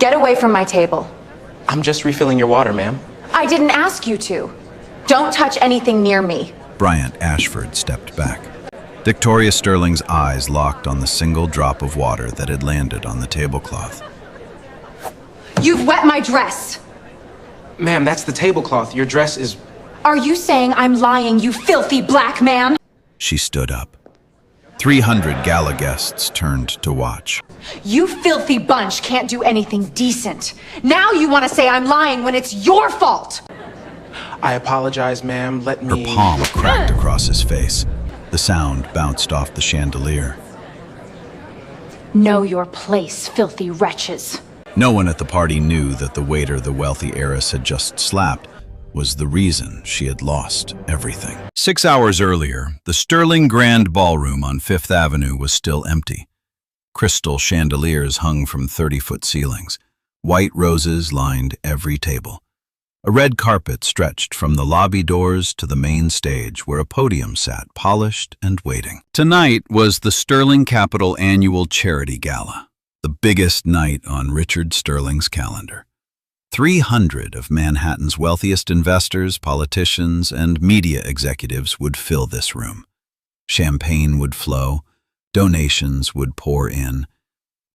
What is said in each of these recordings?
Get away from my table. I'm just refilling your water, ma'am. I didn't ask you to. Don't touch anything near me. Bryant Ashford stepped back. Victoria Sterling's eyes locked on the single drop of water that had landed on the tablecloth. You've wet my dress. Ma'am, that's the tablecloth. Your dress is... Are you saying I'm lying, you filthy black man? She stood up. 300 gala guests turned to watch. You filthy bunch can't do anything decent. Now you want to say I'm lying when it's your fault. I apologize, ma'am. Let me... Her palm cracked across his face. The sound bounced off the chandelier. Know your place, filthy wretches. No one at the party knew that the waiter the wealthy heiress had just slapped was the reason she had lost everything. 6 hours earlier, the Sterling Grand Ballroom on Fifth Avenue was still empty. Crystal chandeliers hung from 30-foot ceilings. White roses lined every table. A red carpet stretched from the lobby doors to the main stage where a podium sat, polished and waiting. Tonight was the Sterling Capital Annual Charity Gala, the biggest night on Richard Sterling's calendar. 300 of Manhattan's wealthiest investors, politicians, and media executives would fill this room. Champagne would flow, donations would pour in,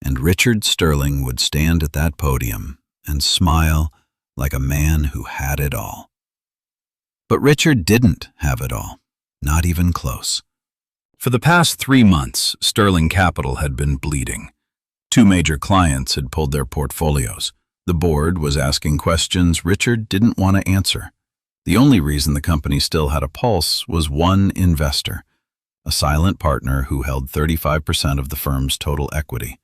and Richard Sterling would stand at that podium and smile like a man who had it all. But Richard didn't have it all, not even close. For the past 3 months, Sterling Capital had been bleeding. 2 major clients had pulled their portfolios. The board was asking questions Richard didn't want to answer. The only reason the company still had a pulse was one investor, a silent partner who held 35% of the firm's total equity,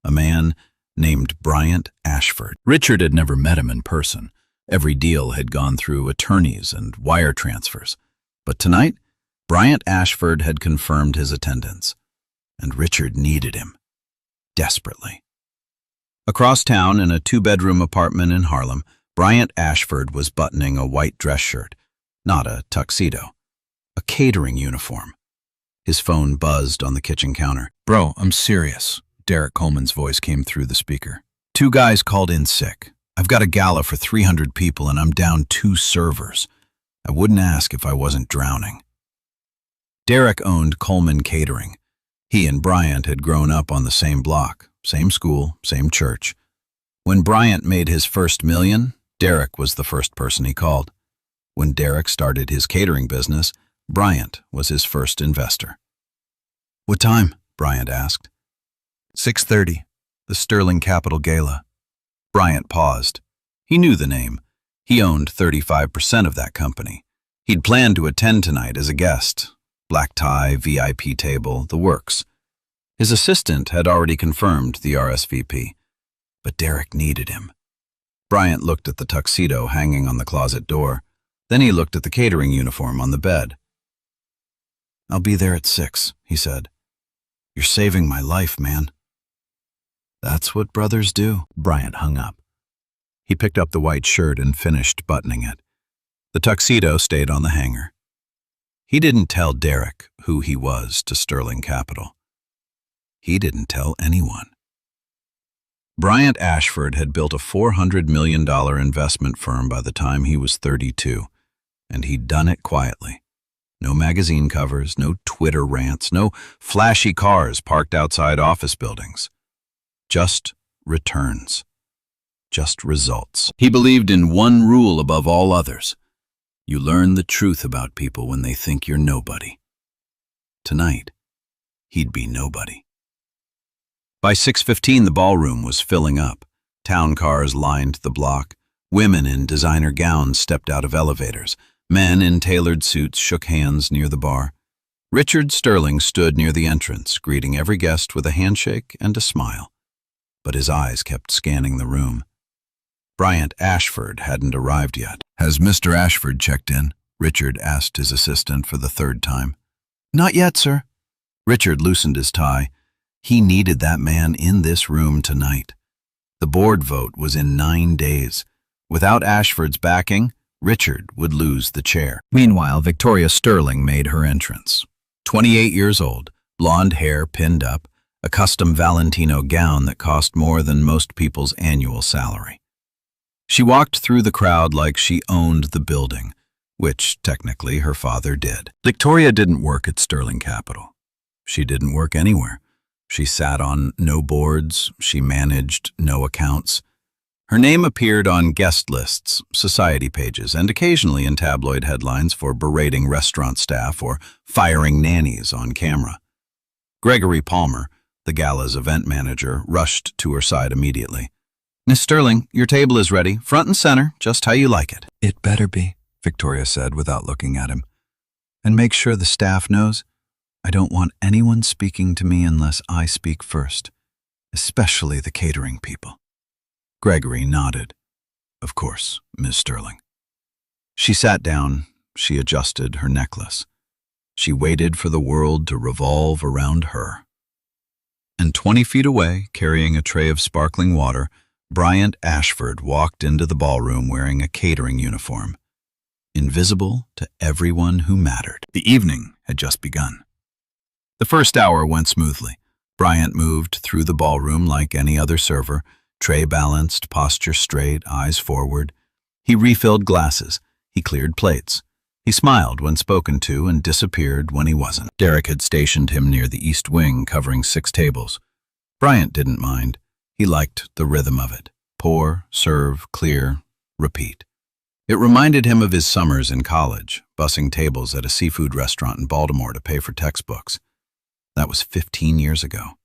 a man named Bryant Ashford. Richard had never met him in person. Every deal had gone through attorneys and wire transfers. But tonight, Bryant Ashford had confirmed his attendance, and Richard needed him, desperately. Across town, in a 2-bedroom apartment in Harlem, Bryant Ashford was buttoning a white dress shirt, not a tuxedo, a catering uniform. His phone buzzed on the kitchen counter. "Bro, I'm serious." Derek Coleman's voice came through the speaker. 2 guys called in sick. I've got a gala for 300 people and I'm down 2 servers. I wouldn't ask if I wasn't drowning. Derek owned Coleman Catering. He and Bryant had grown up on the same block, same school, same church. When Bryant made his first million, Derek was the first person he called. When Derek started his catering business, Bryant was his first investor. "What time?" Bryant asked. 6:30, the Sterling Capital Gala. Bryant paused. He knew the name. He owned 35% of that company. He'd planned to attend tonight as a guest. Black tie, VIP table, the works. His assistant had already confirmed the RSVP, but Derek needed him. Bryant looked at the tuxedo hanging on the closet door. Then he looked at the catering uniform on the bed. "I'll be there at 6, he said. "You're saving my life, man." "That's what brothers do." Bryant hung up. He picked up the white shirt and finished buttoning it. The tuxedo stayed on the hanger. He didn't tell Derek who he was to Sterling Capital. He didn't tell anyone. Bryant Ashford had built a $400 million investment firm by the time he was 32, and he'd done it quietly. No magazine covers, no Twitter rants, no flashy cars parked outside office buildings. Just returns. Just results. He believed in one rule above all others. You learn the truth about people when they think you're nobody. Tonight, he'd be nobody. By 6:15, the ballroom was filling up. Town cars lined the block. Women in designer gowns stepped out of elevators. Men in tailored suits shook hands near the bar. Richard Sterling stood near the entrance, greeting every guest with a handshake and a smile. But his eyes kept scanning the room. Bryant Ashford hadn't arrived yet. "Has Mr. Ashford checked in?" Richard asked his assistant for the 3rd time. "Not yet, sir." Richard loosened his tie. He needed that man in this room tonight. The board vote was in 9 days. Without Ashford's backing, Richard would lose the chair. Meanwhile, Victoria Sterling made her entrance. 28 years old, blonde hair pinned up, a custom Valentino gown that cost more than most people's annual salary. She walked through the crowd like she owned the building, which technically her father did. Victoria didn't work at Sterling Capital. She didn't work anywhere. She sat on no boards, she managed no accounts. Her name appeared on guest lists, society pages, and occasionally in tabloid headlines for berating restaurant staff or firing nannies on camera. Gregory Palmer, the Gala's event manager, rushed to her side immediately. "Miss Sterling, your table is ready, front and center, just how you like it." "It better be," Victoria said without looking at him. "And make sure the staff knows I don't want anyone speaking to me unless I speak first, especially the catering people." Gregory nodded. "Of course, Miss Sterling." She sat down. She adjusted her necklace. She waited for the world to revolve around her. And 20 feet away, carrying a tray of sparkling water, Bryant Ashford walked into the ballroom wearing a catering uniform, invisible to everyone who mattered. The evening had just begun. The first hour went smoothly. Bryant moved through the ballroom like any other server, tray balanced, posture straight, eyes forward. He refilled glasses. He cleared plates. He smiled when spoken to and disappeared when he wasn't. Derek had stationed him near the east wing, covering 6 tables. Bryant didn't mind. He liked the rhythm of it. Pour, serve, clear, repeat. It reminded him of his summers in college, bussing tables at a seafood restaurant in Baltimore to pay for textbooks. That was 15 years ago.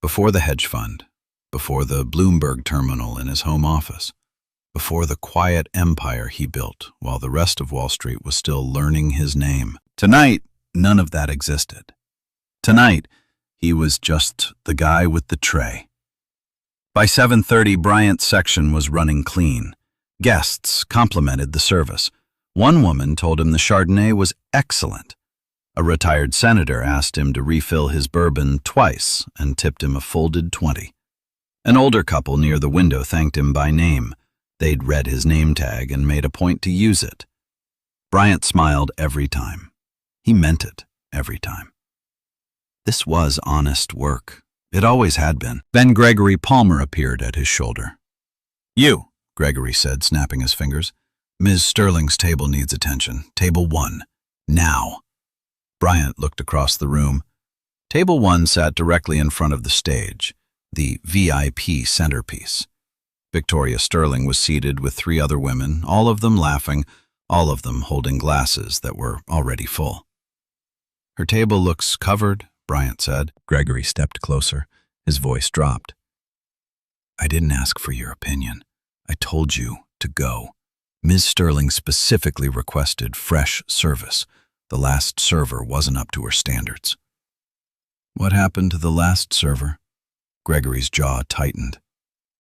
Before the hedge fund, before the Bloomberg terminal in his home office, before the quiet empire he built while the rest of Wall Street was still learning his name. Tonight, none of that existed. Tonight, he was just the guy with the tray. By 7:30, Bryant's section was running clean. Guests complimented the service. One woman told him the Chardonnay was excellent. A retired senator asked him to refill his bourbon twice and tipped him a folded 20. An older couple near the window thanked him by name. They'd read his name tag and made a point to use it. Bryant smiled every time. He meant it every time. This was honest work. It always had been. Then Gregory Palmer appeared at his shoulder. "You," Gregory said, snapping his fingers. "Ms. Sterling's table needs attention. Table 1. Now." Bryant looked across the room. Table 1 sat directly in front of the stage, the VIP centerpiece. Victoria Sterling was seated with 3 other women, all of them laughing, all of them holding glasses that were already full. "Her table looks covered," Bryant said. Gregory stepped closer. His voice dropped. "I didn't ask for your opinion. I told you to go. Ms. Sterling specifically requested fresh service. The last server wasn't up to her standards." "What happened to the last server?" Gregory's jaw tightened.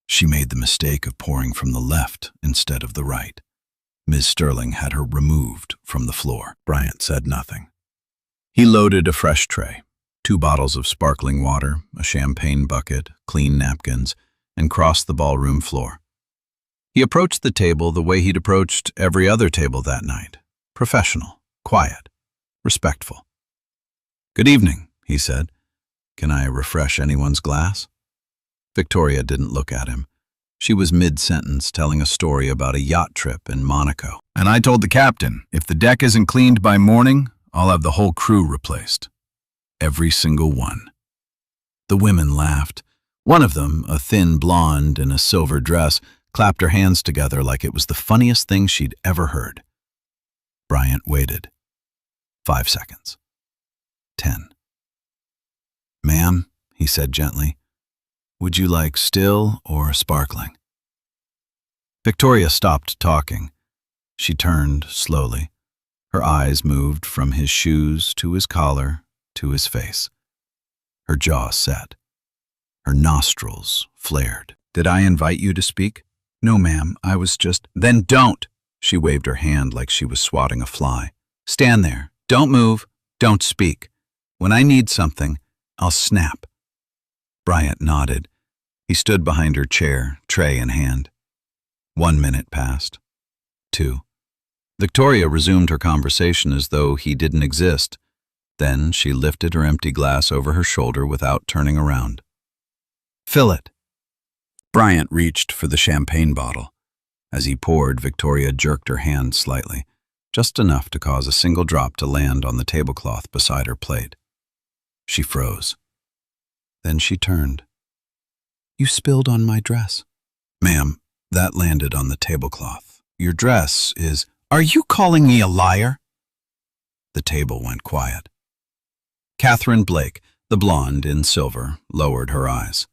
"She made the mistake of pouring from the left instead of the right. Ms. Sterling had her removed from the floor." Bryant said nothing. He loaded a fresh tray, 2 bottles of sparkling water, a champagne bucket, clean napkins, and crossed the ballroom floor. He approached the table the way he'd approached every other table that night. Professional, quiet, respectful. "Good evening," he said. "Can I refresh anyone's glass?" Victoria didn't look at him. She was mid-sentence telling a story about a yacht trip in Monaco. "And I told the captain, if the deck isn't cleaned by morning, I'll have the whole crew replaced. Every single one." The women laughed. One of them, a thin blonde in a silver dress, clapped her hands together like it was the funniest thing she'd ever heard. Bryant waited. 5 seconds. 10. "Ma'am," he said gently, "would you like still or sparkling?" Victoria stopped talking. She turned slowly. Her eyes moved from his shoes to his collar to his face. Her jaw set. Her nostrils flared. "Did I invite you to speak?" "No, ma'am, I was just—" "Then don't!" She waved her hand like she was swatting a fly. "Stand there. Don't move. Don't speak. When I need something, I'll snap." Bryant nodded. He stood behind her chair, tray in hand. 1 minute passed. 2. Victoria resumed her conversation as though he didn't exist. Then she lifted her empty glass over her shoulder without turning around. "Fill it." Bryant reached for the champagne bottle. As he poured, Victoria jerked her hand slightly, just enough to cause a single drop to land on the tablecloth beside her plate. She froze. Then she turned. "You spilled on my dress." "Ma'am, that landed on the tablecloth. Your dress is—" "Are you calling me a liar?" The table went quiet. Catherine Blake, the blonde in silver, lowered her eyes.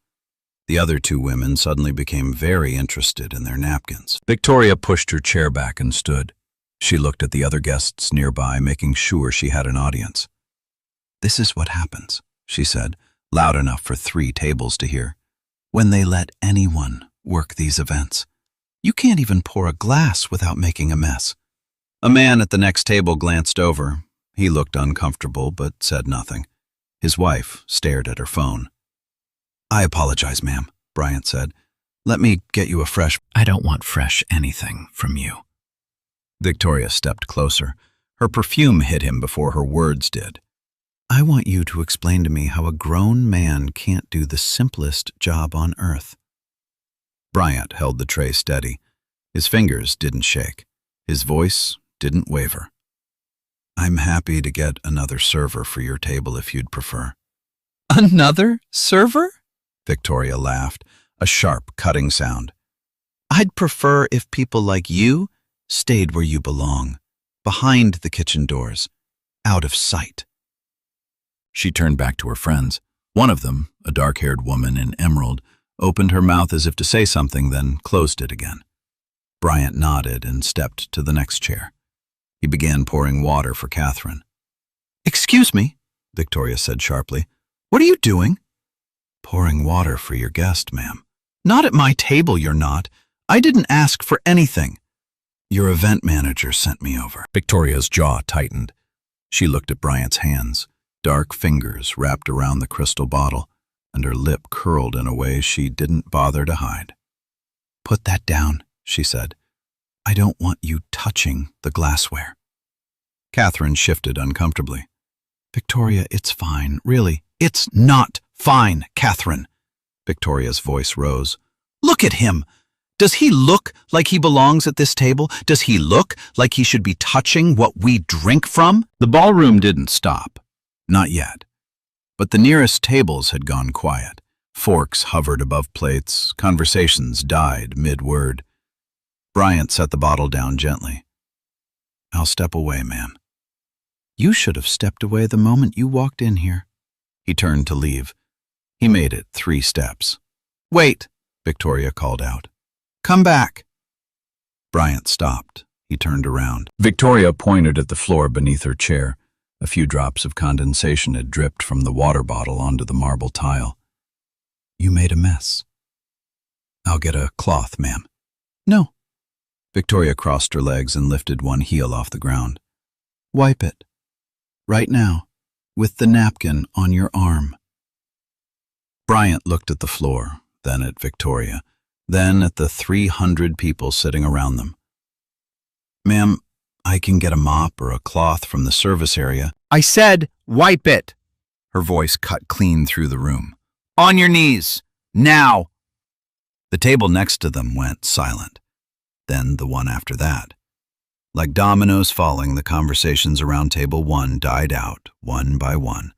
The other two women suddenly became very interested in their napkins. Victoria pushed her chair back and stood. She looked at the other guests nearby, making sure she had an audience. "This is what happens," she said, loud enough for 3 tables to hear, "when they let anyone work these events. You can't even pour a glass without making a mess." A man at the next table glanced over. He looked uncomfortable but said nothing. His wife stared at her phone. "I apologize, ma'am," Bryant said. "Let me get you a fresh—" "I don't want fresh anything from you." Victoria stepped closer. Her perfume hit him before her words did. "I want you to explain to me how a grown man can't do the simplest job on earth." Bryant held the tray steady. His fingers didn't shake. His voice didn't waver. "I'm happy to get another server for your table if you'd prefer." "Another server?" Victoria laughed, a sharp, cutting sound. "I'd prefer if people like you stayed where you belong, behind the kitchen doors, out of sight." She turned back to her friends. One of them, a dark-haired woman in emerald, opened her mouth as if to say something, then closed it again. Bryant nodded and stepped to the next chair. He began pouring water for Catherine. "Excuse me," Victoria said sharply. "What are you doing?" "Pouring water for your guest, ma'am." "Not at my table, you're not. I didn't ask for anything." "Your event manager sent me over." Victoria's jaw tightened. She looked at Bryant's hands, dark fingers wrapped around the crystal bottle, and her lip curled in a way she didn't bother to hide. "Put that down," she said. "I don't want you touching the glassware." Catherine shifted uncomfortably. "Victoria, it's fine. Really, it's not fine, Catherine." Victoria's voice rose. "Look at him. Does he look like he belongs at this table? Does he look like he should be touching what we drink from?" The ballroom didn't stop. Not yet. But the nearest tables had gone quiet. Forks hovered above plates. Conversations died mid-word. Bryant set the bottle down gently. "I'll step away, ma'am." "You should have stepped away the moment you walked in here." He turned to leave. He made it 3 steps. "Wait," Victoria called out. "Come back." Bryant stopped. He turned around. Victoria pointed at the floor beneath her chair. A few drops of condensation had dripped from the water bottle onto the marble tile. "You made a mess." "I'll get a cloth, ma'am." "No." Victoria crossed her legs and lifted one heel off the ground. "Wipe it. Right now, with the napkin on your arm." Bryant looked at the floor, then at Victoria, then at the 300 people sitting around them. "Ma'am, I can get a mop or a cloth from the service area." "I said wipe it." Her voice cut clean through the room. "On your knees. Now." The table next to them went silent. Then the one after that. Like dominoes falling, the conversations around table 1 died out, one by one,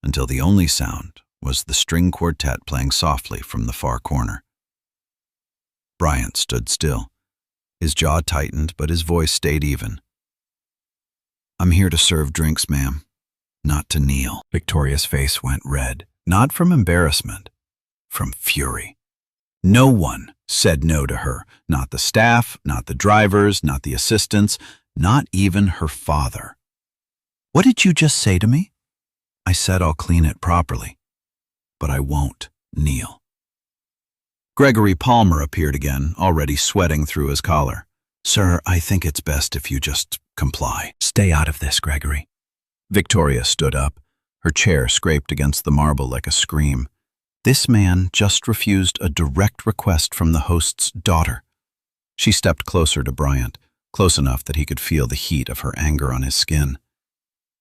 until the only sound was the string quartet playing softly from the far corner. Bryant stood still. His jaw tightened, but his voice stayed even. "I'm here to serve drinks, ma'am, not to kneel." Victoria's face went red, not from embarrassment, from fury. No one said no to her, not the staff, not the drivers, not the assistants, not even her father. "What did you just say to me?" "I said I'll clean it properly, but I won't kneel." Gregory Palmer appeared again, already sweating through his collar. "Sir, I think it's best if you just comply." "Stay out of this, Gregory." Victoria stood up. Her chair scraped against the marble like a scream. This man just refused a direct request from the host's daughter. She stepped closer to Bryant, close enough that he could feel the heat of her anger on his skin.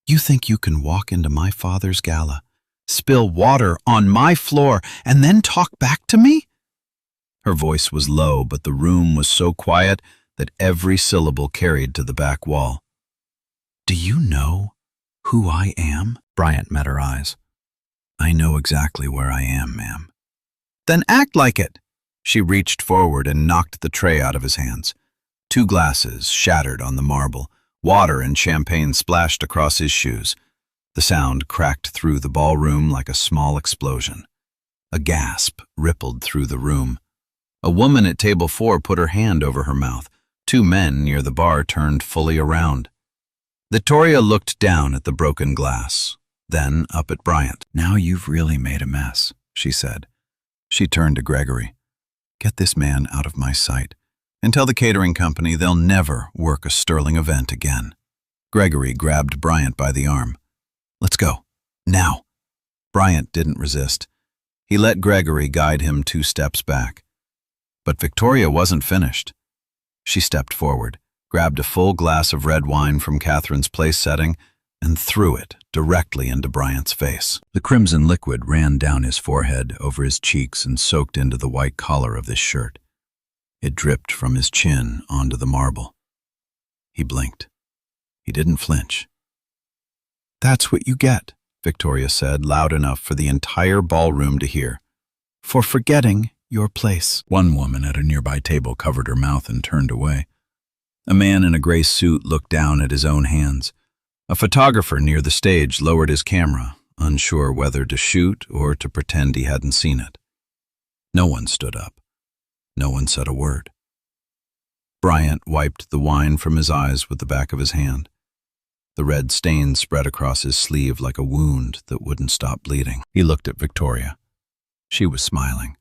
You think you can walk into my father's gala, spill water on my floor, and then talk back to me? Her voice was low, but the room was so quiet that every syllable carried to the back wall. Do you know who I am? Bryant met her eyes. I know exactly where I am, ma'am. Then act like it. She reached forward and knocked the tray out of his hands. 2 glasses shattered on the marble. Water and champagne splashed across his shoes. The sound cracked through the ballroom like a small explosion. A gasp rippled through the room. A woman at table 4 put her hand over her mouth. 2 men near the bar turned fully around. Victoria looked down at the broken glass, then up at Bryant. Now you've really made a mess, she said. She turned to Gregory. Get this man out of my sight, and tell the catering company they'll never work a Sterling event again. Gregory grabbed Bryant by the arm. Let's go. Now. Bryant didn't resist. He let Gregory guide him 2 steps back. But Victoria wasn't finished. She stepped forward, grabbed a full glass of red wine from Catherine's place setting, and threw it directly into Bryant's face. The crimson liquid ran down his forehead, over his cheeks, and soaked into the white collar of his shirt. It dripped from his chin onto the marble. He blinked. He didn't flinch. That's what you get, Victoria said, loud enough for the entire ballroom to hear, for forgetting your place. One woman at a nearby table covered her mouth and turned away. A man in a gray suit looked down at his own hands. A photographer near the stage lowered his camera, unsure whether to shoot or to pretend he hadn't seen it. No one stood up. No one said a word. Bryant wiped the wine from his eyes with the back of his hand. The red stain spread across his sleeve like a wound that wouldn't stop bleeding. He looked at Victoria. She was smiling.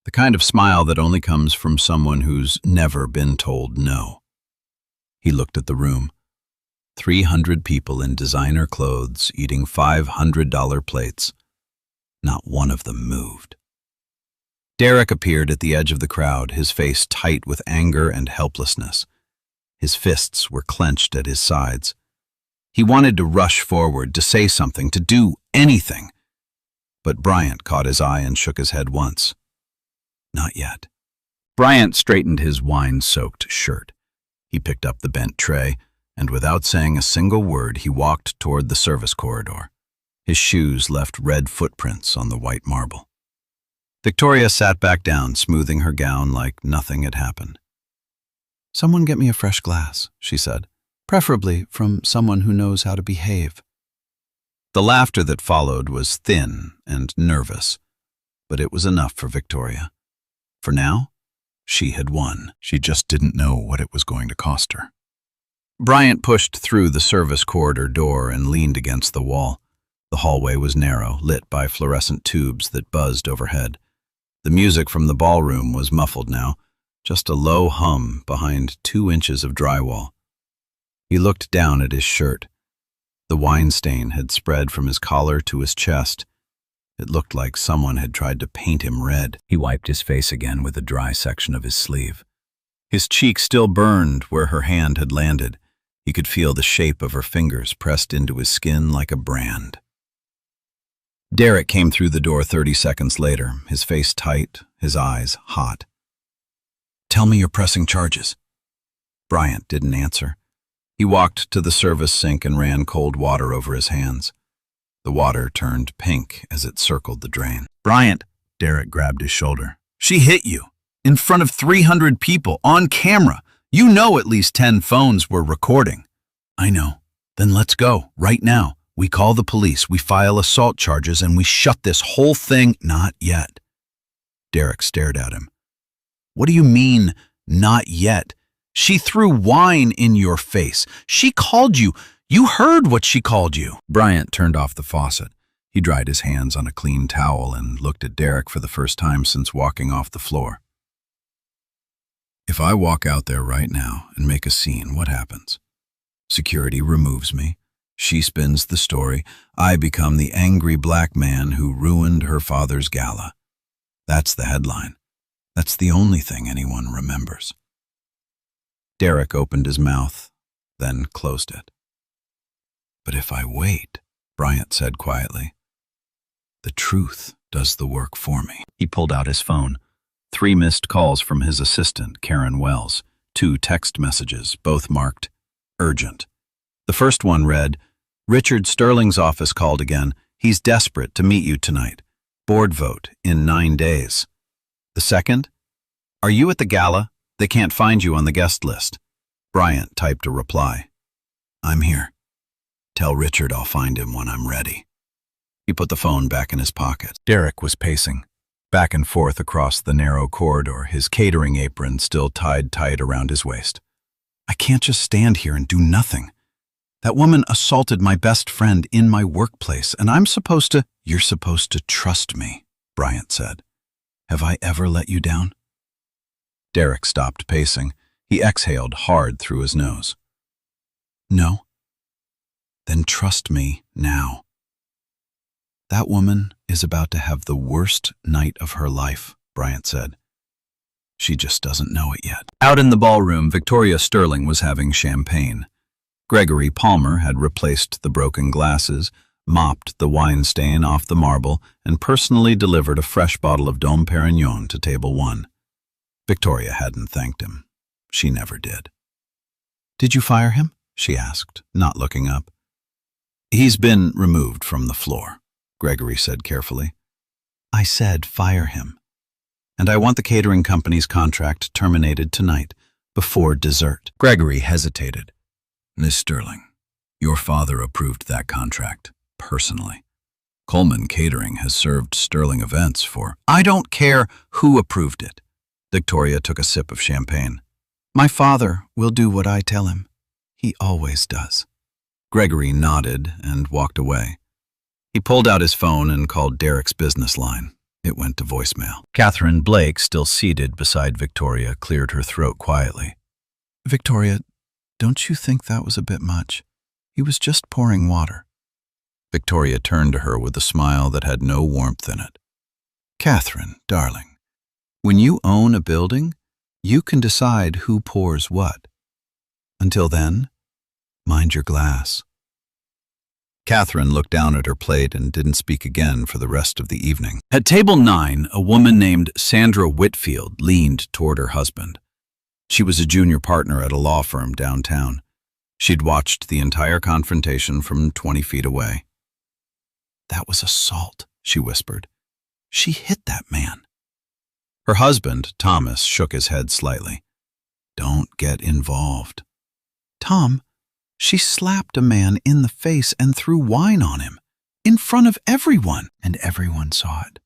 The kind of smile that only comes from someone who's never been told no. He looked at the room. 300 people in designer clothes eating $500 plates. Not one of them moved. Derek appeared at the edge of the crowd, his face tight with anger and helplessness. His fists were clenched at his sides. He wanted to rush forward, to say something, to do anything. But Bryant caught his eye and shook his head once. Not yet. Bryant straightened his wine-soaked shirt. He picked up the bent tray, and without saying a single word, he walked toward the service corridor. His shoes left red footprints on the white marble. Victoria sat back down, smoothing her gown like nothing had happened. Someone get me a fresh glass, she said, preferably from someone who knows how to behave. The laughter that followed was thin and nervous, but it was enough for Victoria. For now, she had won. She just didn't know what it was going to cost her. Bryant pushed through the service corridor door and leaned against the wall. The hallway was narrow, lit by fluorescent tubes that buzzed overhead. The music from the ballroom was muffled now, just a low hum behind 2 inches of drywall. He looked down at his shirt. The wine stain had spread from his collar to his chest. It looked like someone had tried to paint him red. He wiped his face again with the dry section of his sleeve. His cheek still burned where her hand had landed. He could feel the shape of her fingers pressed into his skin like a brand. Derek came through the door 30 seconds later, his face tight, his eyes hot. Tell me you're pressing charges. Bryant didn't answer. He walked to the service sink and ran cold water over his hands. The water turned pink as it circled the drain. Bryant, Derek grabbed his shoulder. She hit you. In front of 300 people, on camera. You know at least 10 phones were recording. I know. Then let's go, right now. We call the police, we file assault charges, and we shut this whole thing. Not yet. Derek stared at him. What do you mean, not yet? She threw wine in your face. She called you. You heard what she called you. Bryant turned off the faucet. He dried his hands on a clean towel and looked at Derek for the first time since walking off the floor. If I walk out there right now and make a scene, what happens? Security removes me. She spins the story. I become the angry black man who ruined her father's gala. That's the headline. That's the only thing anyone remembers. Derek opened his mouth, then closed it. But if I wait, Bryant said quietly, the truth does the work for me. He pulled out his phone. 3 missed calls from his assistant, Karen Wells. 2 text messages, both marked urgent. The first one read, Richard Sterling's office called again. He's desperate to meet you tonight. Board vote in 9 days. The second, are you at the gala? They can't find you on the guest list. Bryant typed a reply. I'm here. Tell Richard I'll find him when I'm ready. He put the phone back in his pocket. Derek was pacing, back and forth across the narrow corridor, his catering apron still tied tight around his waist. I can't just stand here and do nothing. That woman assaulted my best friend in my workplace, and I'm supposed to— You're supposed to trust me, Bryant said. Have I ever let you down? Derek stopped pacing. He exhaled hard through his nose. No. Then trust me now. That woman is about to have the worst night of her life, Bryant said. She just doesn't know it yet. Out in the ballroom, Victoria Sterling was having champagne. Gregory Palmer had replaced the broken glasses, mopped the wine stain off the marble, and personally delivered a fresh bottle of Dom Perignon to table 1. Victoria hadn't thanked him. She never did. Did you fire him? She asked, not looking up. He's been removed from the floor, Gregory said carefully. I said fire him. And I want the catering company's contract terminated tonight, before dessert. Gregory hesitated. Miss Sterling, your father approved that contract, personally. Coleman Catering has served Sterling events for— I don't care who approved it. Victoria took a sip of champagne. My father will do what I tell him. He always does. Gregory nodded and walked away. He pulled out his phone and called Derek's business line. It went to voicemail. Catherine Blake, still seated beside Victoria, cleared her throat quietly. Victoria, don't you think that was a bit much? He was just pouring water. Victoria turned to her with a smile that had no warmth in it. Catherine, darling, when you own a building, you can decide who pours what. Until then, mind your glass. Catherine looked down at her plate and didn't speak again for the rest of the evening. At table 9, a woman named Sandra Whitfield leaned toward her husband. She was a junior partner at a law firm downtown. She'd watched the entire confrontation from 20 feet away. That was assault, she whispered. She hit that man. Her husband, Thomas, shook his head slightly. Don't get involved. Tom, she slapped a man in the face and threw wine on him, in front of everyone, and everyone saw it.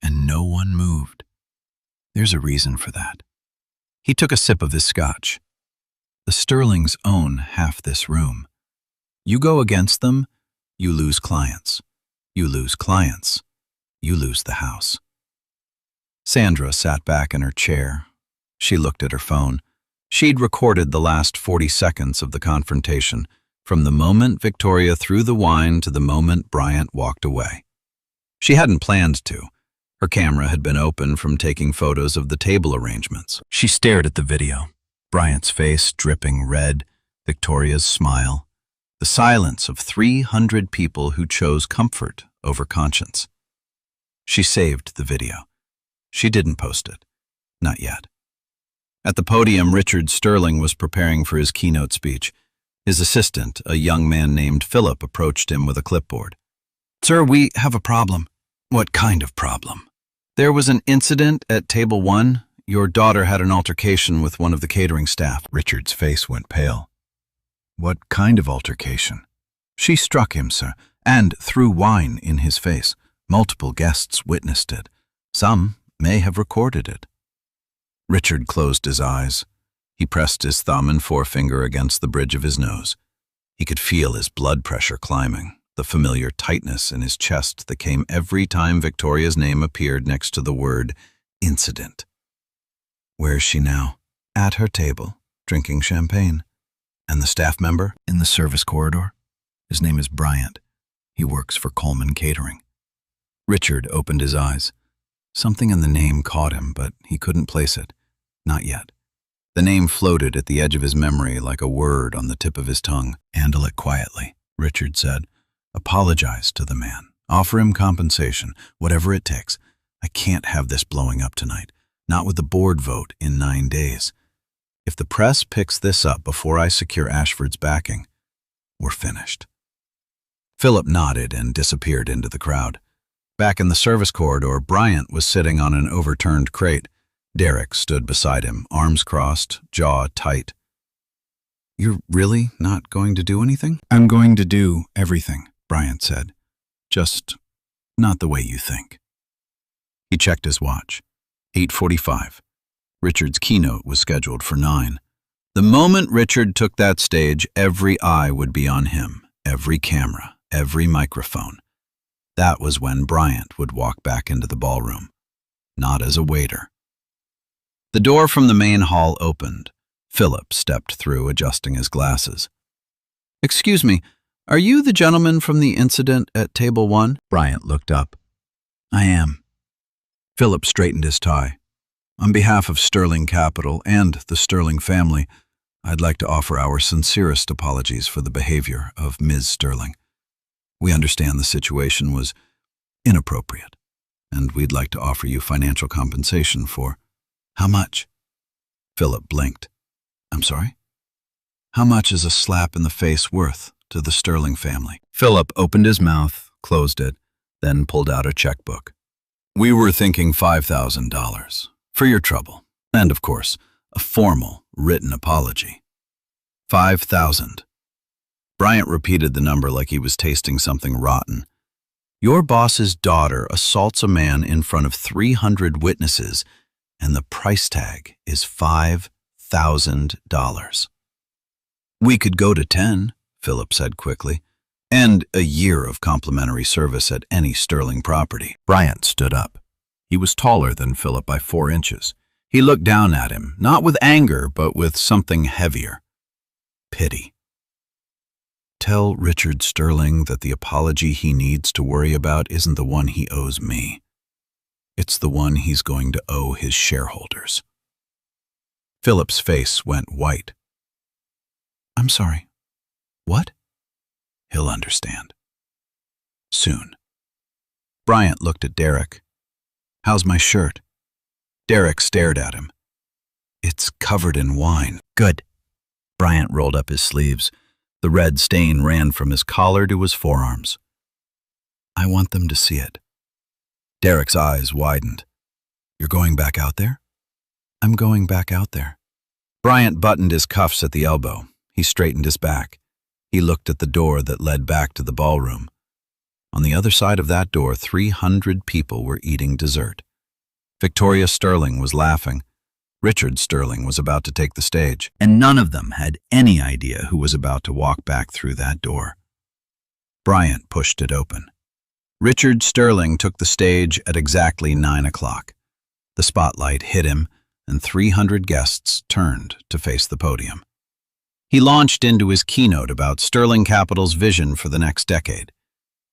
And no one moved. There's a reason for that. He took a sip of his scotch. The Sterlings own half this room. You go against them, you lose clients. You lose clients, you lose the house. Sandra sat back in her chair. She looked at her phone. She'd recorded the last 40 seconds of the confrontation, from the moment Victoria threw the wine to the moment Bryant walked away. She hadn't planned to. Her camera had been open from taking photos of the table arrangements. She stared at the video, Bryant's face dripping red, Victoria's smile, the silence of 300 people who chose comfort over conscience. She saved the video. She didn't post it. Not yet. At the podium, Richard Sterling was preparing for his keynote speech. His assistant, a young man named Philip, approached him with a clipboard. Sir, we have a problem. What kind of problem? There was an incident at table 1. Your daughter had an altercation with one of the catering staff. Richard's face went pale. What kind of altercation? She struck him, sir, and threw wine in his face. Multiple guests witnessed it. Some may have recorded it. Richard closed his eyes. He pressed his thumb and forefinger against the bridge of his nose. He could feel his blood pressure climbing, the familiar tightness in his chest that came every time Victoria's name appeared next to the word incident. Where is she now? At her table, drinking champagne. And the staff member in the service corridor? His name is Bryant. He works for Coleman Catering. Richard opened his eyes. Something in the name caught him, but he couldn't place it. Not yet. The name floated at the edge of his memory like a word on the tip of his tongue. Handle it quietly, Richard said. Apologize to the man. Offer him compensation, whatever it takes. I can't have this blowing up tonight. Not with the board vote in 9 days. If the press picks this up before I secure Ashford's backing, we're finished. Philip nodded and disappeared into the crowd. Back in the service corridor, Bryant was sitting on an overturned crate. Derek stood beside him, arms crossed, jaw tight. You're really not going to do anything? I'm going to do everything, Bryant said. Just not the way you think. He checked his watch. 8:45. Richard's keynote was scheduled for 9. The moment Richard took that stage, every eye would be on him, every camera, every microphone. That was when Bryant would walk back into the ballroom, not as a waiter. The door from the main hall opened. Philip stepped through, adjusting his glasses. Excuse me, are you the gentleman from the incident at table 1? Bryant looked up. I am. Philip straightened his tie. On behalf of Sterling Capital and the Sterling family, I'd like to offer our sincerest apologies for the behavior of Ms. Sterling. We understand the situation was inappropriate, and we'd like to offer you financial compensation for— How much? Philip blinked. I'm sorry? How much is a slap in the face worth to the Sterling family? Philip opened his mouth, closed it, then pulled out a checkbook. We were thinking $5,000 for your trouble, and of course, a formal, written apology. 5,000. Bryant repeated the number like he was tasting something rotten. Your boss's daughter assaults a man in front of 300 witnesses, and the price tag is $5,000. We could go to 10, Philip said quickly, and a year of complimentary service at any Sterling property. Bryant stood up. He was taller than Philip by 4 inches. He looked down at him, not with anger, but with something heavier. Pity. Tell Richard Sterling that the apology he needs to worry about isn't the one he owes me. It's the one he's going to owe his shareholders. Philip's face went white. I'm sorry. What? He'll understand. Soon. Bryant looked at Derek. How's my shirt? Derek stared at him. It's covered in wine. Good. Bryant rolled up his sleeves. The red stain ran from his collar to his forearms. I want them to see it. Derek's eyes widened. You're going back out there? I'm going back out there. Bryant buttoned his cuffs at the elbow. He straightened his back. He looked at the door that led back to the ballroom. On the other side of that door, 300 people were eating dessert. Victoria Sterling was laughing. Richard Sterling was about to take the stage, and none of them had any idea who was about to walk back through that door. Bryant pushed it open. Richard Sterling took the stage at exactly 9 o'clock. The spotlight hit him, and 300 guests turned to face the podium. He launched into his keynote about Sterling Capital's vision for the next decade.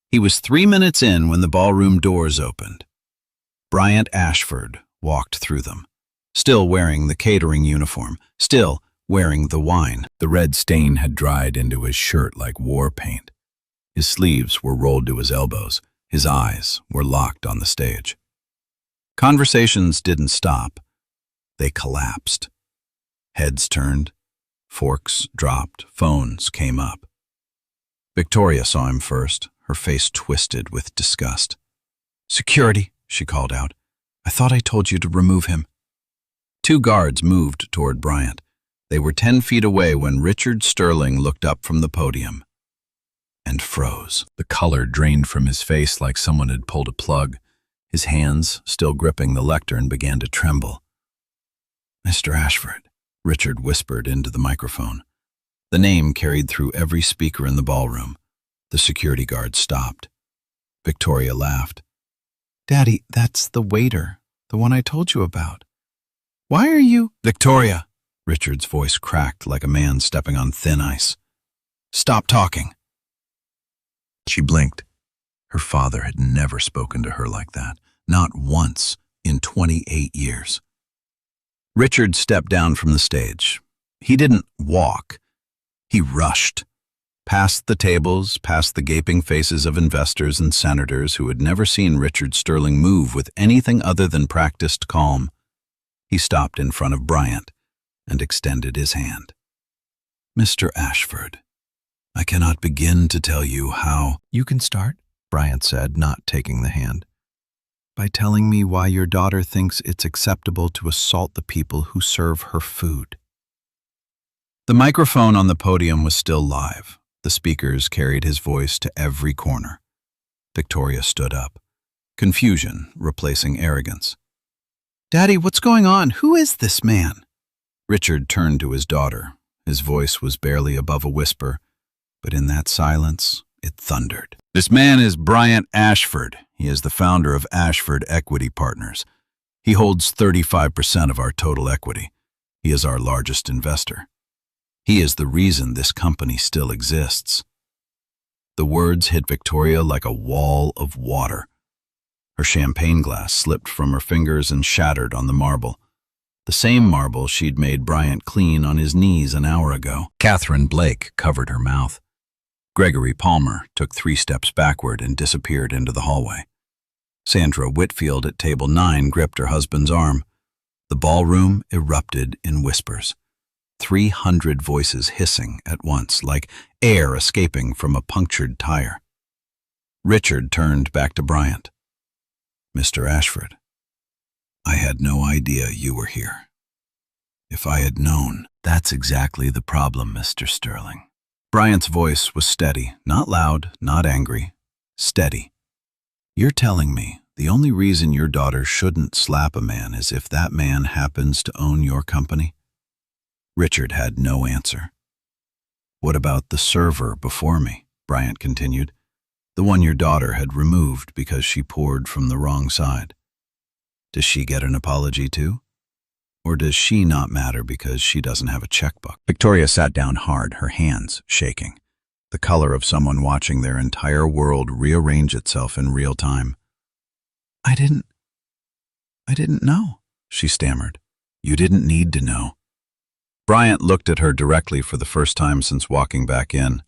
He was 3 minutes in when the ballroom doors opened. Bryant Ashford walked through them, still wearing the catering uniform, still wearing the wine. The red stain had dried into his shirt like war paint. His sleeves were rolled to his elbows. His eyes were locked on the stage. Conversations didn't stop. They collapsed. Heads turned. Forks dropped. Phones came up. Victoria saw him first, her face twisted with disgust. Security, she called out. I thought I told you to remove him. 2 guards moved toward Bryant. They were 10 feet away when Richard Sterling looked up from the podium and froze. The color drained from his face like someone had pulled a plug. His hands, still gripping the lectern, began to tremble. Mr. Ashford, Richard whispered into the microphone. The name carried through every speaker in the ballroom. The security guard stopped. Victoria laughed. Daddy, that's the waiter, the one I told you about. Why are you— Victoria! Richard's voice cracked like a man stepping on thin ice. Stop talking. She blinked. Her father had never spoken to her like that, not once in 28 years. Richard stepped down from the stage. He didn't walk. He rushed. Past the tables, past the gaping faces of investors and senators who had never seen Richard Sterling move with anything other than practiced calm. He stopped in front of Bryant and extended his hand. "Mr. Ashford, I cannot begin to tell you how—" "You can start," Bryant said, not taking the hand, "by telling me why your daughter thinks it's acceptable to assault the people who serve her food." The microphone on the podium was still live. The speakers carried his voice to every corner. Victoria stood up, confusion replacing arrogance. "Daddy, what's going on? Who is this man?" Richard turned to his daughter. His voice was barely above a whisper, but in that silence, it thundered. "This man is Bryant Ashford. He is the founder of Ashford Equity Partners. He holds 35% of our total equity. He is our largest investor. He is the reason this company still exists." The words hit Victoria like a wall of water. Her champagne glass slipped from her fingers and shattered on the marble. The same marble she'd made Bryant clean on his knees an hour ago. Catherine Blake covered her mouth. Gregory Palmer took 3 steps backward and disappeared into the hallway. Sandra Whitfield at table 9 gripped her husband's arm. The ballroom erupted in whispers. 300 voices hissing at once, like air escaping from a punctured tire. Richard turned back to Bryant. "Mr. Ashford, I had no idea you were here. If I had known—" "That's exactly the problem, Mr. Sterling." Bryant's voice was steady, not loud, not angry, steady. "You're telling me the only reason your daughter shouldn't slap a man is if that man happens to own your company?" Richard had no answer. "What about the server before me?" Bryant continued. "The one your daughter had removed because she poured from the wrong side. Does she get an apology too? Or does she not matter because she doesn't have a checkbook?" Victoria sat down hard, her hands shaking, the color of someone watching their entire world rearrange itself in real time. I didn't know," she stammered. "You didn't need to know." Bryant looked at her directly for the first time since walking back in.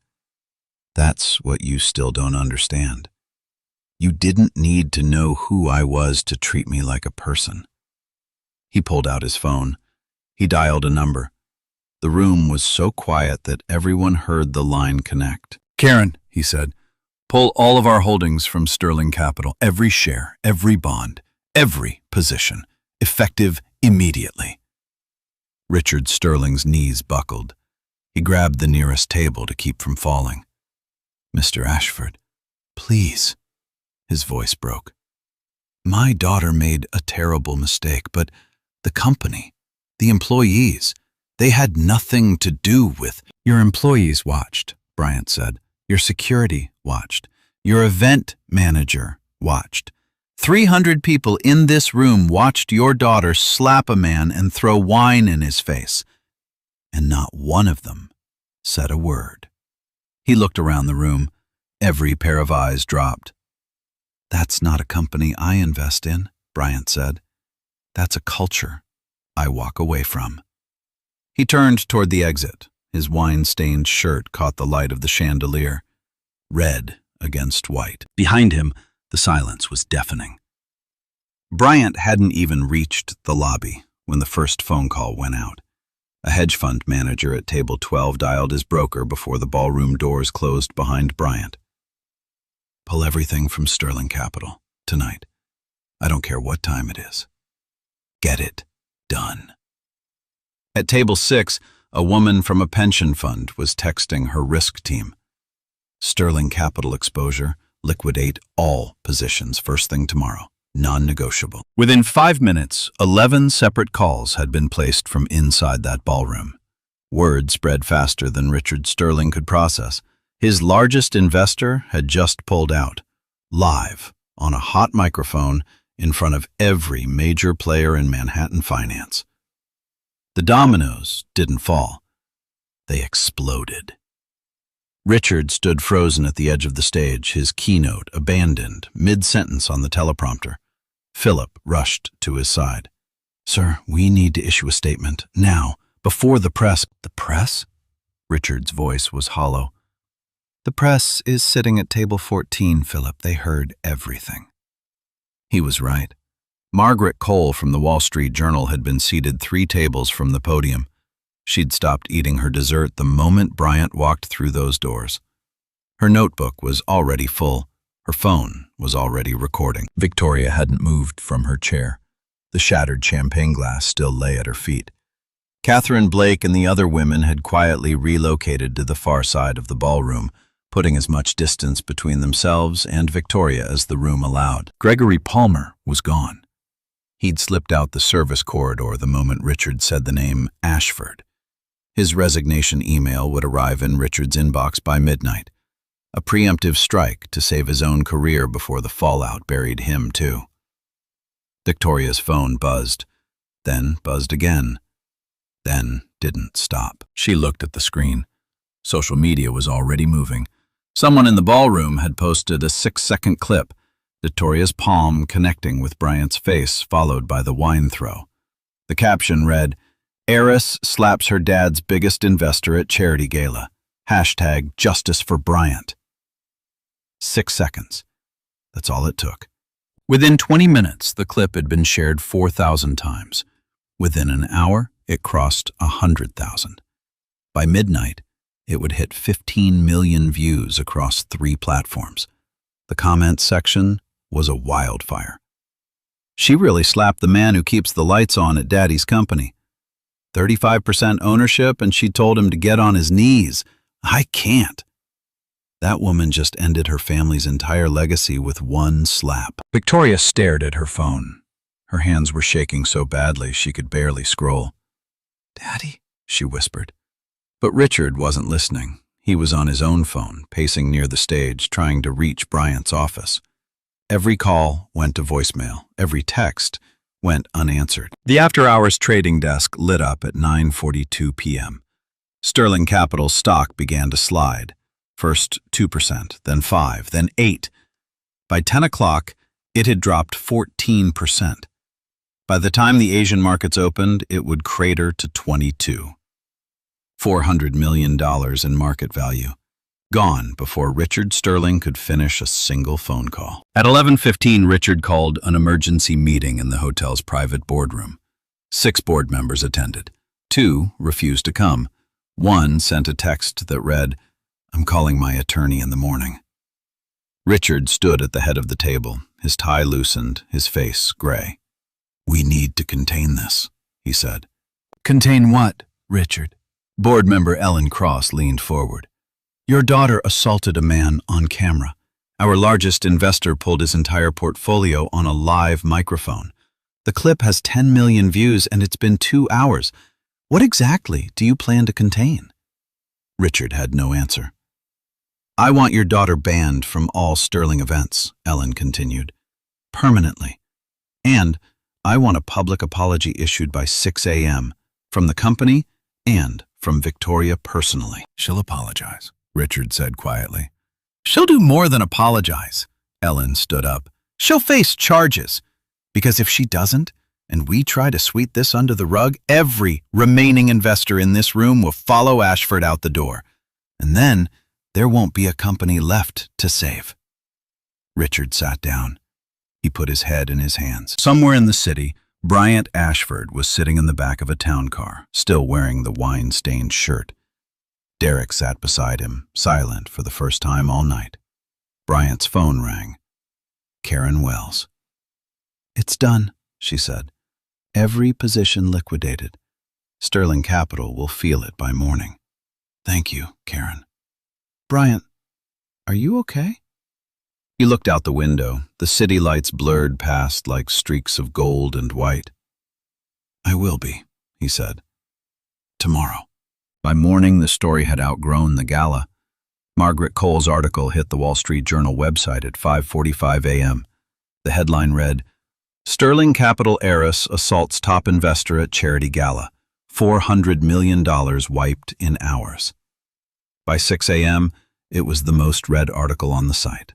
"That's what you still don't understand. You didn't need to know who I was to treat me like a person." He pulled out his phone. He dialed a number. The room was so quiet that everyone heard the line connect. "Karen," he said, "pull all of our holdings from Sterling Capital, every share, every bond, every position, effective immediately." Richard Sterling's knees buckled. He grabbed the nearest table to keep from falling. "Mr. Ashford, please." His voice broke. "My daughter made a terrible mistake, but the company, the employees, they had nothing to do with—" "Your employees watched," Bryant said. "Your security watched. Your event manager watched. 300 people in this room watched your daughter slap a man and throw wine in his face. And not one of them said a word." He looked around the room. Every pair of eyes dropped. "That's not a company I invest in," Bryant said. "That's a culture I walk away from." He turned toward the exit. His wine-stained shirt caught the light of the chandelier, red against white. Behind him, the silence was deafening. Bryant hadn't even reached the lobby when the first phone call went out. A hedge fund manager at table 12 dialed his broker before the ballroom doors closed behind Bryant. "Pull everything from Sterling Capital, tonight. I don't care what time it is. Get it done." At table 6, a woman from a pension fund was texting her risk team. "Sterling Capital exposure, liquidate all positions first thing tomorrow. Non-negotiable." Within 5 minutes, 11 separate calls had been placed from inside that ballroom. Word spread faster than Richard Sterling could process. His largest investor had just pulled out, live, on a hot microphone in front of every major player in Manhattan finance. The dominoes didn't fall. They exploded. Richard stood frozen at the edge of the stage, his keynote abandoned, mid-sentence on the teleprompter. Philip rushed to his side. "Sir, we need to issue a statement, now, before the press." "The press?" Richard's voice was hollow. The press is sitting at table 14, Philip. They heard everything. He was right. Margaret Cole from the Wall Street Journal had been seated 3 tables from the podium. She'd stopped eating her dessert the moment Bryant walked through those doors. Her notebook was already full. Her phone was already recording. Victoria hadn't moved from her chair. The shattered champagne glass still lay at her feet. Catherine Blake and the other women had quietly relocated to the far side of the ballroom, putting as much distance between themselves and Victoria as the room allowed. Gregory Palmer was gone. He'd slipped out the service corridor the moment Richard said the name Ashford. His resignation email would arrive in Richard's inbox by midnight. A preemptive strike to save his own career before the fallout buried him, too. Victoria's phone buzzed, then buzzed again, then didn't stop. She looked at the screen. Social media was already moving. Someone in the ballroom had posted a 6-second clip, Victoria's palm connecting with Bryant's face, followed by the wine throw. The caption read, "Heiress slaps her dad's biggest investor at charity gala. Hashtag justice for Bryant." 6 seconds. That's all it took. Within 20 minutes, the clip had been shared 4,000 times. Within an hour, it crossed 100,000. By midnight, it would hit 15 million views across 3 platforms. The comment section was a wildfire. She really slapped the man who keeps the lights on at Daddy's company. 35% ownership, and she told him to get on his knees. I can't. That woman just ended her family's entire legacy with one slap. Victoria stared at her phone. Her hands were shaking so badly she could barely scroll. "Daddy?" she whispered. But Richard wasn't listening. He was on his own phone, pacing near the stage, trying to reach Bryant's office. Every call went to voicemail. Every text went unanswered. The after-hours trading desk lit up at 9:42 p.m. Sterling Capital's stock began to slide. First 2%, then 5%, then 8%. By 10 o'clock, it had dropped 14%. By the time the Asian markets opened, it would crater to 22%. $400 million in market value. Gone before Richard Sterling could finish a single phone call. At 11:15, Richard called an emergency meeting in the hotel's private boardroom. 6 board members attended. 2 refused to come. 1 sent a text that read, "I'm calling my attorney in the morning." Richard stood at the head of the table, his tie loosened, his face gray. "We need to contain this," he said. "Contain what, Richard?" Board member Ellen Cross leaned forward. "Your daughter assaulted a man on camera. Our largest investor pulled his entire portfolio on a live microphone. The clip has 10 million views and it's been 2 hours. What exactly do you plan to contain?" Richard had no answer. "I want your daughter banned from all Sterling events," Ellen continued. "Permanently. And I want a public apology issued by 6 a.m. from the company and from Victoria personally." "She'll apologize," Richard said quietly. "She'll do more than apologize." Ellen stood up. "She'll face charges. Because if she doesn't, and we try to sweep this under the rug, every remaining investor in this room will follow Ashford out the door. And then there won't be a company left to save." Richard sat down. He put his head in his hands. Somewhere in the city, Bryant Ashford was sitting in the back of a town car, still wearing the wine-stained shirt. Derek sat beside him, silent for the first time all night. Bryant's phone rang. Karen Wells. "It's done," she said. "Every position liquidated. Sterling Capital will feel it by morning." "Thank you, Karen." "Bryant, are you okay?" He looked out the window. The city lights blurred past like streaks of gold and white. "I will be," he said. "Tomorrow." By morning, the story had outgrown the Gala. Margaret Cole's article hit the Wall Street Journal website at 5:45 a.m. The headline read, "Sterling Capital Heiress assaults top investor at charity gala. $400 million wiped in hours." By 6 a.m., it was the most read article on the site.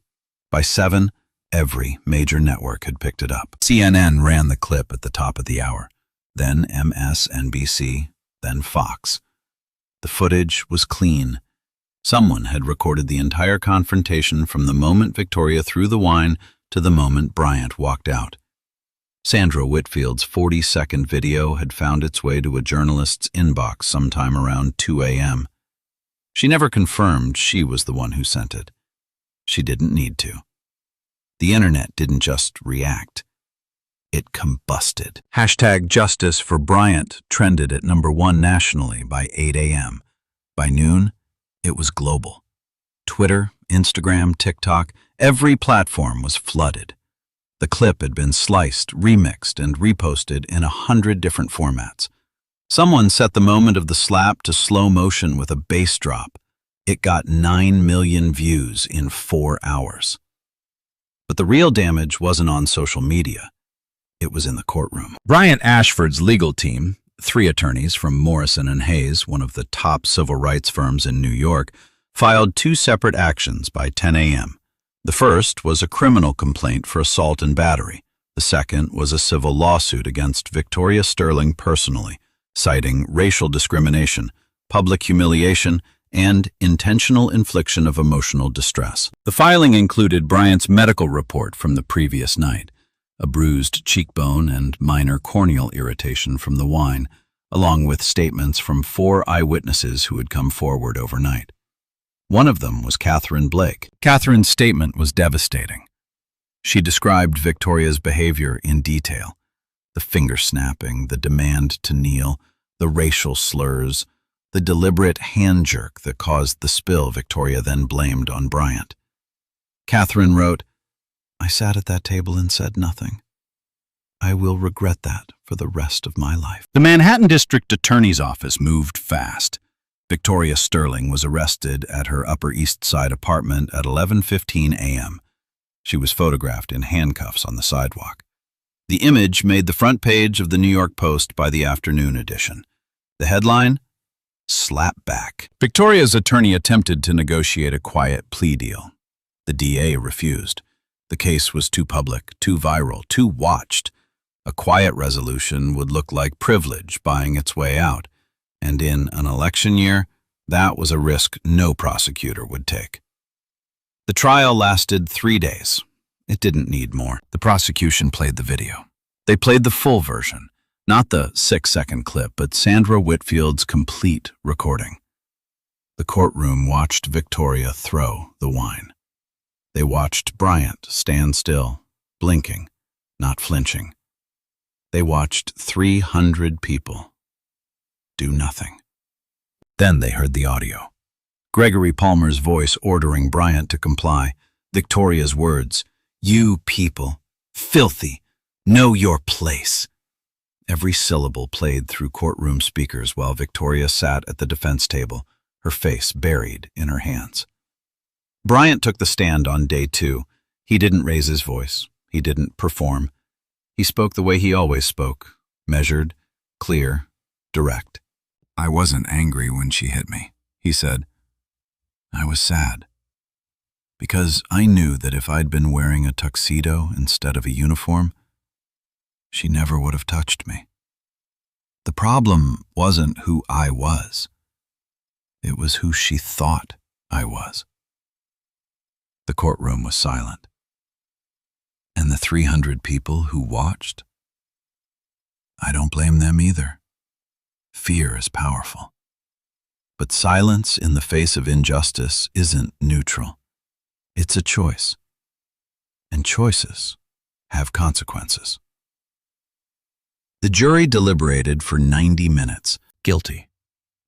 By 7, every major network had picked it up. CNN ran the clip at the top of the hour, then MSNBC, then Fox. The footage was clean. Someone had recorded the entire confrontation from the moment Victoria threw the wine to the moment Bryant walked out. Sandra Whitfield's 40-second video had found its way to a journalist's inbox sometime around 2 a.m. She never confirmed she was the one who sent it. She didn't need to. The internet didn't just react. It combusted. #Justice for Bryant trended at #1 nationally by 8 a.m. By noon, it was global. Twitter, Instagram, TikTok, every platform was flooded. The clip had been sliced, remixed, and reposted in 100 different formats. Someone set the moment of the slap to slow motion with a bass drop. It got 9 million views in 4 hours. But the real damage wasn't on social media. It was in the courtroom. Bryant Ashford's legal team, 3 attorneys from Morrison & Hayes, one of the top civil rights firms in New York, filed 2 separate actions by 10 a.m. The first was a criminal complaint for assault and battery. The second was a civil lawsuit against Victoria Sterling personally, citing racial discrimination, public humiliation, and intentional infliction of emotional distress. The filing included Bryant's medical report from the previous night, a bruised cheekbone and minor corneal irritation from the wine, along with statements from 4 eyewitnesses who had come forward overnight. One of them was Catherine Blake. Catherine's statement was devastating. She described Victoria's behavior in detail: the finger-snapping, the demand to kneel, the racial slurs, the deliberate hand jerk that caused the spill Victoria then blamed on Bryant. Catherine wrote, "I sat at that table and said nothing. I will regret that for the rest of my life." The Manhattan District Attorney's Office moved fast. Victoria Sterling was arrested at her Upper East Side apartment at 11:15 a.m. She was photographed in handcuffs on the sidewalk. The image made the front page of the New York Post by the afternoon edition. The headline? Slapback. Victoria's attorney attempted to negotiate a quiet plea deal. The DA refused. The case was too public, too viral, too watched. A quiet resolution would look like privilege buying its way out, and in an election year, that was a risk no prosecutor would take. The trial lasted 3 days. It didn't need more. The prosecution played the video. They played the full version, not the 6-second clip, but Sandra Whitfield's complete recording. The courtroom watched Victoria throw the wine. They watched Bryant stand still, blinking, not flinching. They watched 300 people do nothing. Then they heard the audio. Gregory Palmer's voice ordering Bryant to comply. Victoria's words, "You people, filthy, know your place." Every syllable played through courtroom speakers while Victoria sat at the defense table, her face buried in her hands. Bryant took the stand on day 2. He didn't raise his voice. He didn't perform. He spoke the way he always spoke, measured, clear, direct. "I wasn't angry when she hit me," he said. "I was sad. Because I knew that if I'd been wearing a tuxedo instead of a uniform, she never would have touched me. The problem wasn't who I was. It was who she thought I was." The courtroom was silent. And the 300 people who watched? I don't blame them either. Fear is powerful. But silence in the face of injustice isn't neutral. It's a choice. And choices have consequences. The jury deliberated for 90 minutes. Guilty.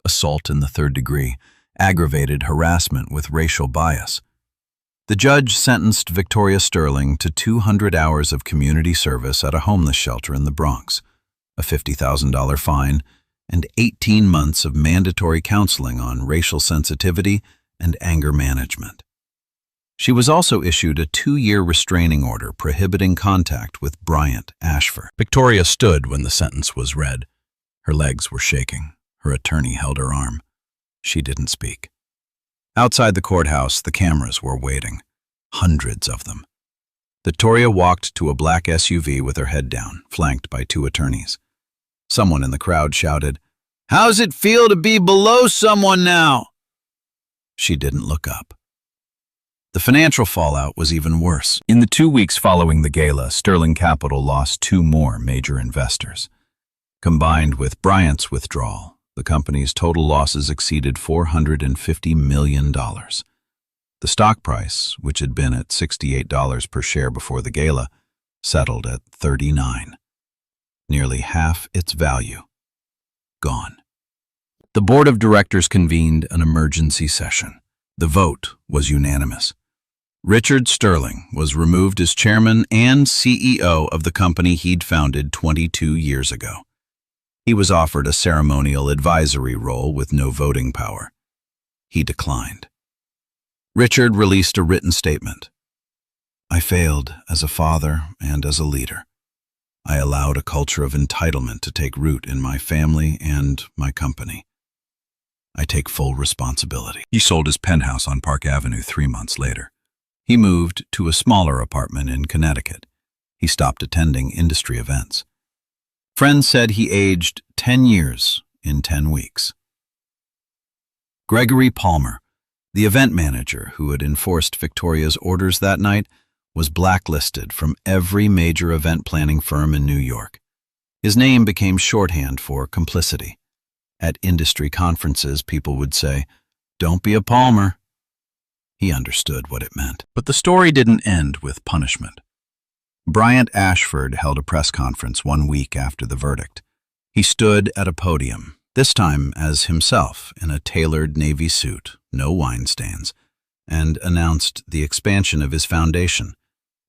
Assault in the 3rd degree. Aggravated harassment with racial bias. The judge sentenced Victoria Sterling to 200 hours of community service at a homeless shelter in the Bronx, a $50,000 fine, and 18 months of mandatory counseling on racial sensitivity and anger management. She was also issued a 2-year restraining order prohibiting contact with Bryant Ashford. Victoria stood when the sentence was read. Her legs were shaking. Her attorney held her arm. She didn't speak. Outside the courthouse, the cameras were waiting. Hundreds of them. Victoria walked to a black SUV with her head down, flanked by 2 attorneys. Someone in the crowd shouted, "How's it feel to be below someone now?" She didn't look up. The financial fallout was even worse. In the 2 weeks following the gala, Sterling Capital lost 2 more major investors. Combined with Bryant's withdrawal, the company's total losses exceeded $450 million. The stock price, which had been at $68 per share before the gala, settled at $39. Nearly half its value gone. The board of directors convened an emergency session. The vote was unanimous. Richard Sterling was removed as chairman and CEO of the company he'd founded 22 years ago. He was offered a ceremonial advisory role with no voting power. He declined. Richard released a written statement. I failed as a father and as a leader. I allowed a culture of entitlement to take root in my family and my company. I take full responsibility. He sold his penthouse on Park Avenue 3 months later. He moved to a smaller apartment in Connecticut. He stopped attending industry events. Friends said he aged 10 years in 10 weeks. Gregory Palmer, the event manager who had enforced Victoria's orders that night, was blacklisted from every major event planning firm in New York. His name became shorthand for complicity. At industry conferences, people would say, "Don't be a Palmer." He understood what it meant. But the story didn't end with punishment. Bryant Ashford held a press conference 1 week after the verdict. He stood at a podium, this time as himself in a tailored navy suit, no wine stains, and announced the expansion of his foundation,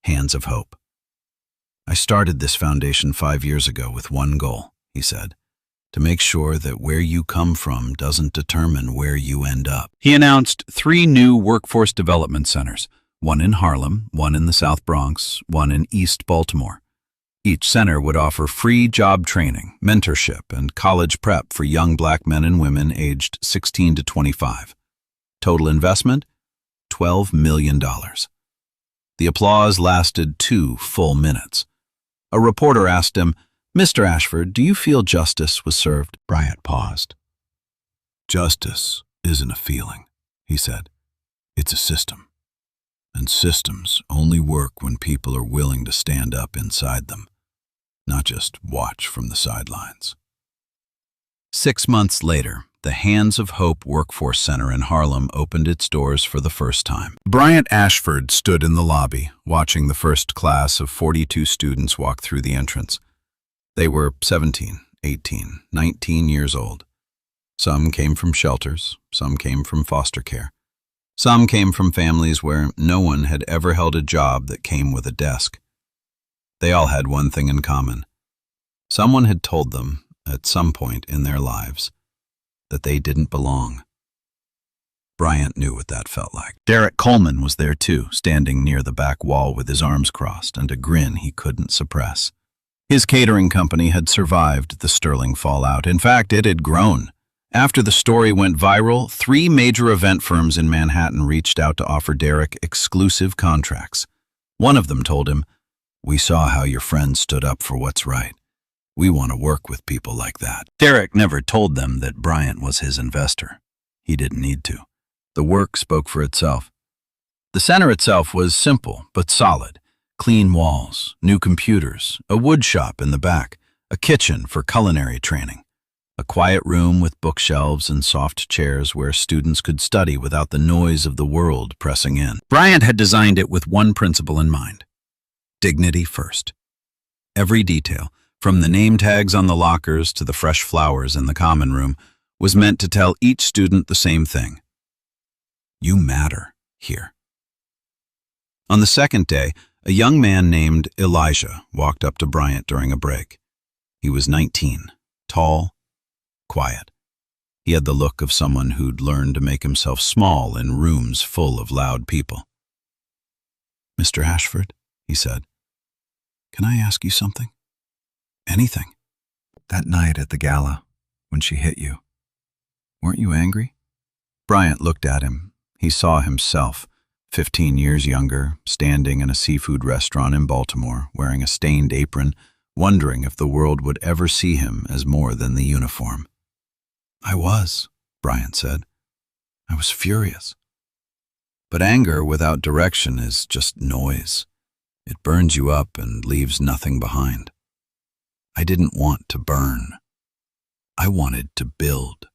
Hands of Hope. I started this foundation 5 years ago with one goal, he said, to make sure that where you come from doesn't determine where you end up. He announced 3 new workforce development centers, one in Harlem, one in the South Bronx, one in East Baltimore. Each center would offer free job training, mentorship, and college prep for young black men and women aged 16 to 25. Total investment? $12 million. The applause lasted 2 full minutes. A reporter asked him, "Mr. Ashford, do you feel justice was served?" Bryant paused. "Justice isn't a feeling," he said. "It's a system. And systems only work when people are willing to stand up inside them, not just watch from the sidelines." 6 months later, the Hands of Hope Workforce Center in Harlem opened its doors for the first time. Bryant Ashford stood in the lobby, watching the first class of 42 students walk through the entrance. They were 17, 18, 19 years old. Some came from shelters, some came from foster care. Some came from families where no one had ever held a job that came with a desk. They all had one thing in common. Someone had told them, at some point in their lives, that they didn't belong. Bryant knew what that felt like. Derek Coleman was there too, standing near the back wall with his arms crossed and a grin he couldn't suppress. His catering company had survived the Sterling fallout. In fact, it had grown. After the story went viral, 3 major event firms in Manhattan reached out to offer Derek exclusive contracts. One of them told him, "We saw how your friends stood up for what's right. We want to work with people like that." Derek never told them that Bryant was his investor. He didn't need to. The work spoke for itself. The center itself was simple but solid. Clean walls, new computers, a wood shop in the back, a kitchen for culinary training, a quiet room with bookshelves and soft chairs where students could study without the noise of the world pressing in. Bryant had designed it with one principle in mind: dignity first. Every detail, from the name tags on the lockers to the fresh flowers in the common room, was meant to tell each student the same thing. You matter here. On the second day, a young man named Elijah walked up to Bryant during a break. He was 19, tall, quiet. He had the look of someone who'd learned to make himself small in rooms full of loud people. "Mr. Ashford," he said, "can I ask you something? Anything. That night at the gala, when she hit you, weren't you angry?" Bryant looked at him. He saw himself, 15 years younger, standing in a seafood restaurant in Baltimore, wearing a stained apron, wondering if the world would ever see him as more than the uniform. "I was," Bryant said. I was furious. But anger without direction is just noise. It burns you up and leaves nothing behind. I didn't want to burn. I wanted to build.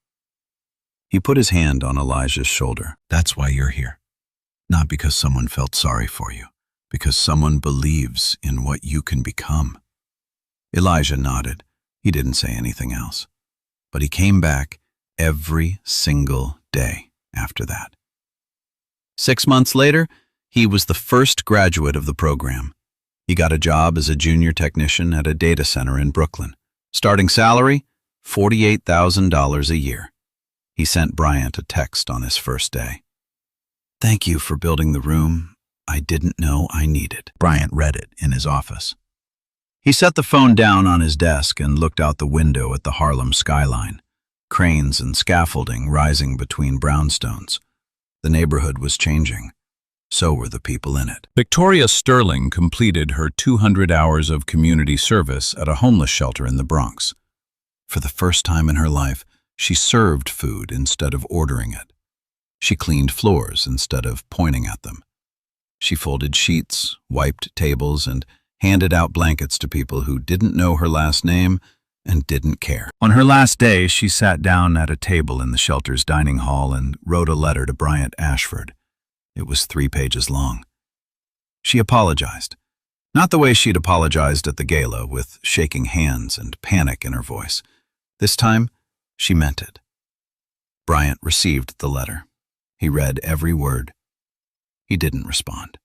He put his hand on Elijah's shoulder. That's why you're here. Not because someone felt sorry for you, because someone believes in what you can become. Elijah nodded. He didn't say anything else. But he came back every single day after that. 6 months later, he was the first graduate of the program. He got a job as a junior technician at a data center in Brooklyn. Starting salary, $48,000 a year. He sent Bryant a text on his first day. Thank you for building the room I didn't know I needed. Bryant read it in his office. He set the phone down on his desk and looked out the window at the Harlem skyline, cranes and scaffolding rising between brownstones. The neighborhood was changing. So were the people in it. Victoria Sterling completed her 200 hours of community service at a homeless shelter in the Bronx. For the first time in her life, she served food instead of ordering it. She cleaned floors instead of pointing at them. She folded sheets, wiped tables, and handed out blankets to people who didn't know her last name and didn't care. On her last day, she sat down at a table in the shelter's dining hall and wrote a letter to Bryant Ashford. It was 3 pages long. She apologized. Not the way she'd apologized at the gala, with shaking hands and panic in her voice. This time, she meant it. Bryant received the letter. He read every word. He didn't respond.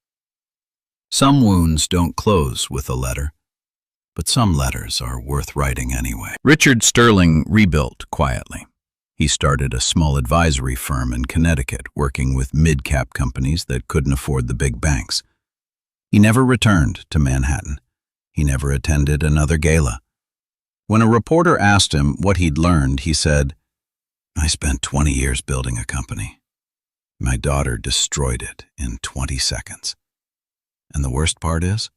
Some wounds don't close with a letter, but some letters are worth writing anyway. Richard Sterling rebuilt quietly. He started a small advisory firm in Connecticut, working with mid-cap companies that couldn't afford the big banks. He never returned to Manhattan. He never attended another gala. When a reporter asked him what he'd learned, he said, I spent 20 years building a company. My daughter destroyed it in 20 seconds. And the worst part is,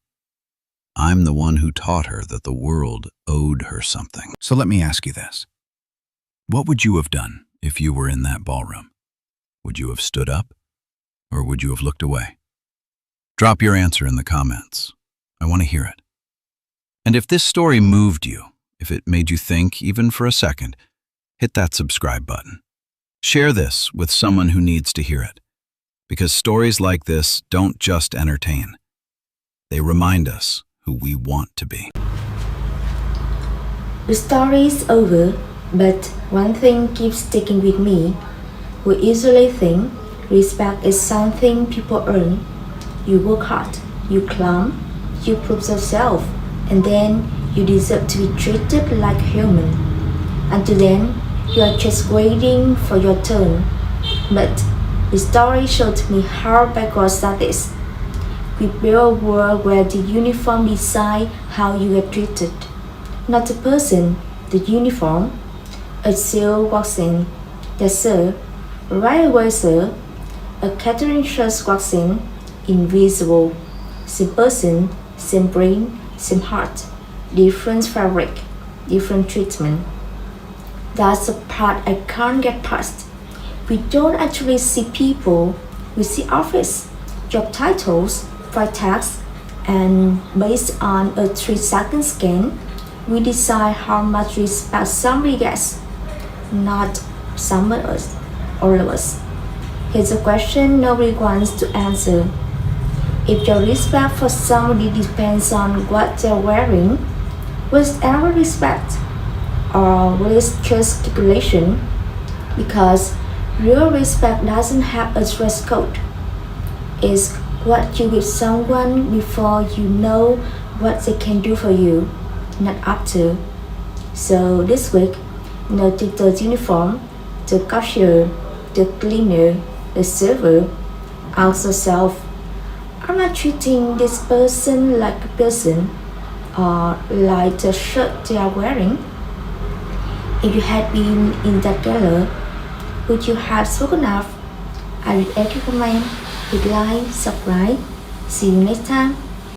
I'm the one who taught her that the world owed her something. So let me ask you this. What would you have done if you were in that ballroom? Would you have stood up, or would you have looked away? Drop your answer in the comments. I want to hear it. And if this story moved you, if it made you think even for a second, hit that subscribe button. Share this with someone who needs to hear it, because stories like this don't just entertain. They remind us who we want to be. The story is over, but one thing keeps sticking with me. We usually think respect is something people earn. You work hard, you climb, you prove yourself, and then you deserve to be treated like a human. Until then, you are just waiting for your turn. But the story showed me how backwards that is. We build a world where the uniform decide how you are treated. Not the person, the uniform. A seal walks in. Yes, sir. Right away, sir. A catering chef walks in. Invisible. Same person, same brain, same heart. Different fabric, different treatment. That's the part I can't get past. We don't actually see people. We see office, job titles, price tags, and based on a 3-second scan, we decide how much respect somebody gets. Not some of us, all of us. Here's a question nobody wants to answer. If your respect for somebody depends on what they're wearing, was ever respect? Or was it just speculation? Because real respect doesn't have a dress code. It's what you give someone before you know what they can do for you, not after. So this week, notice the uniform, the cashier, the cleaner, the server. Ask yourself, am I treating this person like a person or like the shirt they are wearing? If you had been in that gala, would you have spoken up? I would recommend, hit like, subscribe. See you next time.